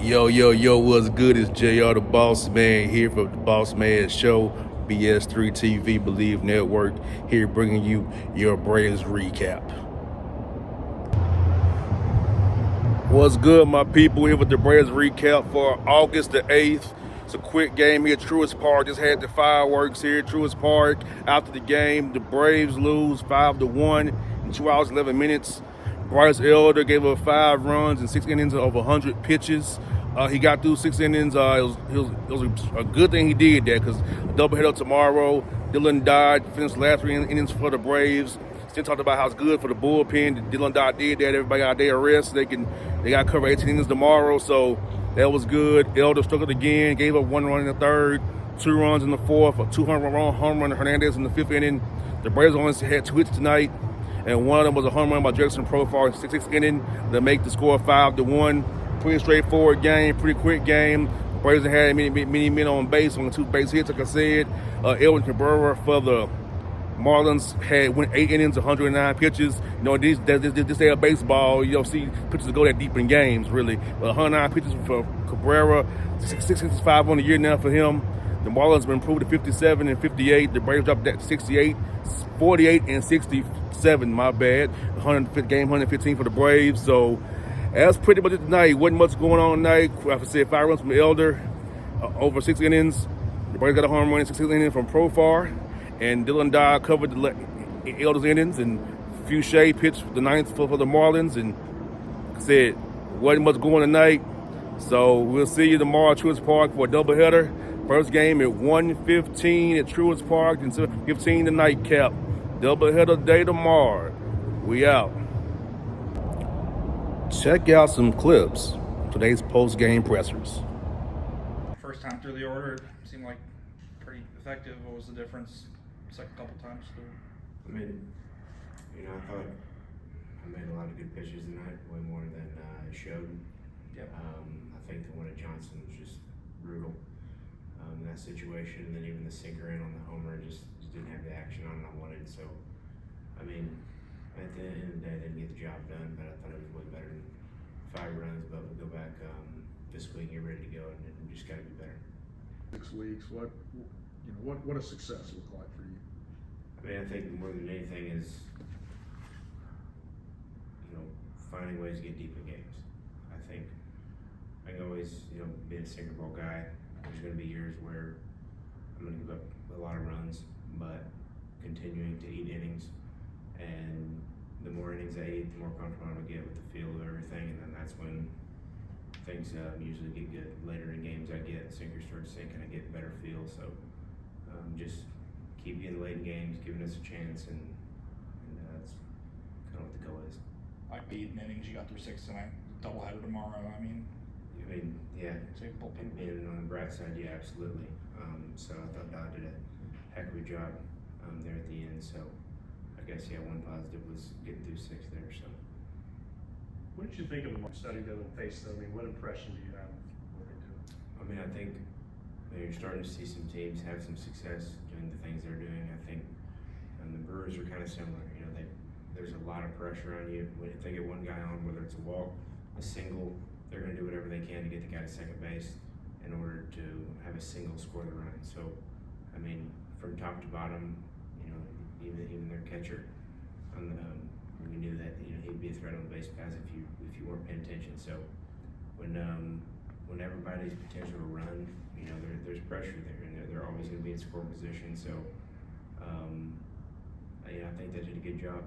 Yo, what's good? It's JR the Boss Man here for the Boss Man Show, BS3 TV, Believe Network, here bringing you your Braves recap. What's good, my people? Here with the Braves recap for August the 8th. It's a quick game here at Truist Park. Just had the fireworks here at Truist Park. After the game, the Braves lose 5-1 in 2 hours, 11 minutes. Bryce Elder gave up 5 runs in 6 innings of 100 pitches. He got through 6 innings. It was a good thing he did that because a doubleheader tomorrow. Dylan Dodd finished the last 3 innings for the Braves. Still talked about how it's good for the bullpen. Dylan Dodd did that. Everybody got a day of rest. They got to cover 18 innings tomorrow, so that was good. Elder struck it again. Gave up 1 run in the third, 2 runs in the fourth, a 200-run home run to Hernandez in the 5th inning. The Braves only had 2 hits tonight, and one of them was a home run by Jackson Profar in the 6th inning to make the score 5-1. Pretty straightforward game, pretty quick game. The Braves had many men on base on the 2 base hits, like I said. Edwin Cabrera for the Marlins went 8 innings, 109 pitches. You know, this day of baseball, you don't see pitchers that go that deep in games, really. But 109 pitches for Cabrera, 665 on the year now for him. The Marlins have improved to 57 and 58. The Braves dropped that to 68, 48 and 67. My bad. 115 for the Braves. So that's pretty much it tonight. Wasn't much going on tonight. Like I said, 5 runs from Elder, over 6 innings. The Braves got a home run in 6 innings from Profar. And Dylan Dodd covered the Elder's innings, and Fouché pitched the 9th for the Marlins. And said, wasn't much going tonight. So we'll see you tomorrow at Truist Park for a doubleheader. First game at 1:15 at Truist Park, and 7:15 the nightcap. Doubleheader day tomorrow. We out. Check out some clips. Today's post-game pressers. First time through the order, it seemed like pretty effective. What was the difference? Second couple times through. I mean, I thought I made a lot of good pitches tonight, way more than it showed. Yep. I think the one at Johnson was just brutal in that situation, and then even the sinker in on the homer just didn't have the action on it I wanted. So, I mean, at the end of the day, they didn't get the job done, but I thought it was way better than 5 runs. But we'll go back this week, get ready to go, and we just got to be better. 6 weeks. What does success look like for you? I mean, I think more than anything is, finding ways to get deep in games. I think I can always, be a sinker ball guy. There's going to be years where I'm going to give up a lot of runs, but continuing to eat innings, and the more innings I eat, the more comfortable I'm going to get with the feel of everything, and then that's when things usually get good. Later in games, I get sinkers start sinking, I get better feel. So just keep getting late in games, giving us a chance, and that's kind of what the goal is. Like 8 innings, you got through 6 tonight. Doubleheader tomorrow. Yeah. Same bullpen. And on the bright side, yeah, absolutely. So I thought Dodd did a heck of a job there at the end. So I guess, one positive was getting through 6 there. So. What did you think of the study that on face? I mean, what impression do you have of what they do? I mean, I think you're starting to see some teams have some success doing the things they're doing. I think the Brewers are kind of similar. There's a lot of pressure on you. If they get one guy on, whether it's a walk, a single, they're going to do whatever they can to get the guy to second base in order to have a single score the run. So, I mean, from top to bottom, even their catcher, we knew that he'd be a threat on the base paths if you weren't paying attention. So, when everybody's potential to run, there's pressure there, and they're always going to be in score position. So, I think they did a good job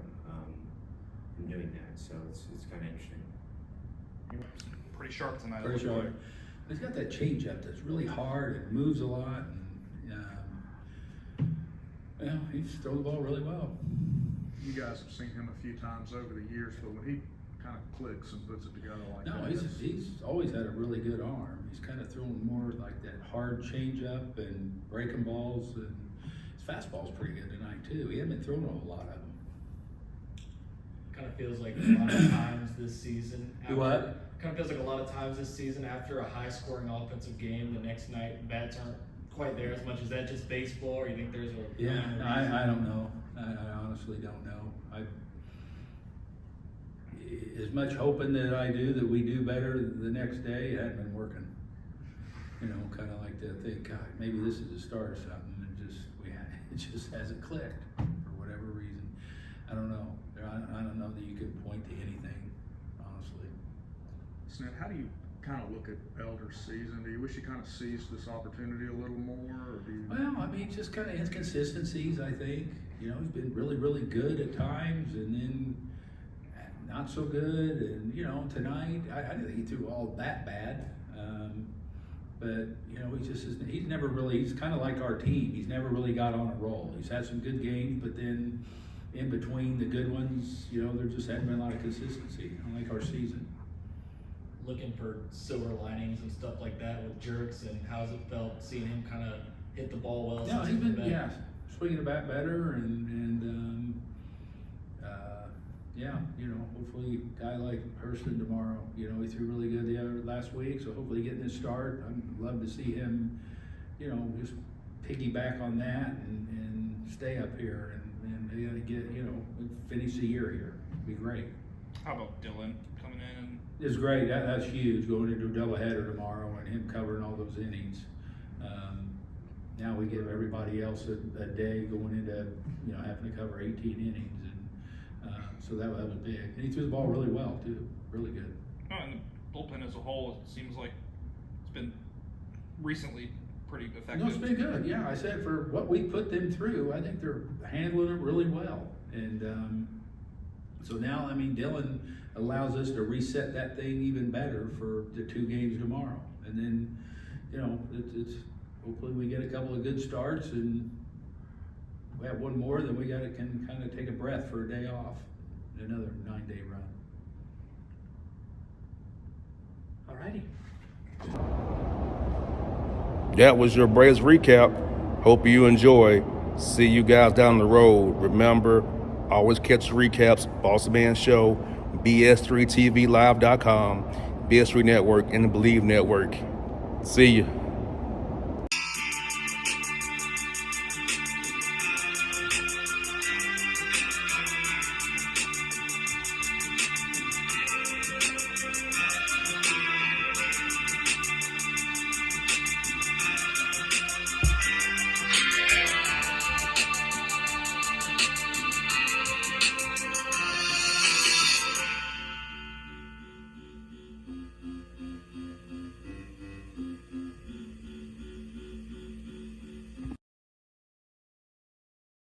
in doing that. So it's kind of interesting. Pretty sharp tonight. Pretty sharp. He's got that changeup that's really hard and moves a lot, and he throws the ball really well. You guys have seen him a few times over the years, but when he kind of clicks and puts it together like that. No, he's always had a really good arm. He's kind of throwing more like that hard changeup and breaking balls, and his fastball's pretty good tonight too. He hasn't been throwing a whole lot of them. Kind of feels like a lot of times this season. Do what? Kind of feels like a lot of times this season after a high-scoring offensive game, the next night bats aren't quite there as much. Is that just baseball, or you think there's a I don't know. I honestly don't know. as much hoping that I do that we do better the next day, it hadn't been working. You know, kind of like to think, God, maybe this is the start of something, and it just hasn't clicked for whatever reason. I don't know. I don't know that you can point to anything, honestly. Snit, how do you kind of look at Elder's season? Do you wish he kind of seized this opportunity a little more, or do you? Well, I mean, just kind of inconsistencies, I think. You know, he's been really, really good at times, and then not so good. And, you know, tonight, I didn't think he threw all that bad. But, you know, he's kind of like our team. He's never really got on a roll. He's had some good games, but then in between the good ones, you know, there just hasn't been a lot of consistency, unlike our season. Looking for silver linings and stuff like that with Jerks, and how's it felt seeing him kind of hit the ball well? No, since he's been, back? swinging the bat better, and you know, hopefully a guy like Hurston tomorrow, you know, he threw really good last week, so hopefully getting his start. I'd love to see him, you know, just piggyback on that and stay up here and get, you know, finish the year here. It'd be great. How about Dylan coming in? And It's great. That's huge, going into a doubleheader tomorrow and him covering all those innings. Now we give everybody else a day going into, you know, having to cover 18 innings, and so that was big. And he threw the ball really well too, really good. Oh, and the bullpen as a whole, it seems like it's been recently pretty effective. No, it's been good. Yeah, I said for what we put them through, I think they're handling it really well. And so now, I mean, Dylan allows us to reset that thing even better for the 2 games tomorrow. And then, you know, it's hopefully we get a couple of good starts, and we have one more, then we can kind of take a breath for a day off, another 9-day run. Alrighty. That was your Braves recap. Hope you enjoy. See you guys down the road. Remember, always catch recaps, Boss Man Show, BS3TVLive.com, BS3 Network, and the Believe Network. See you.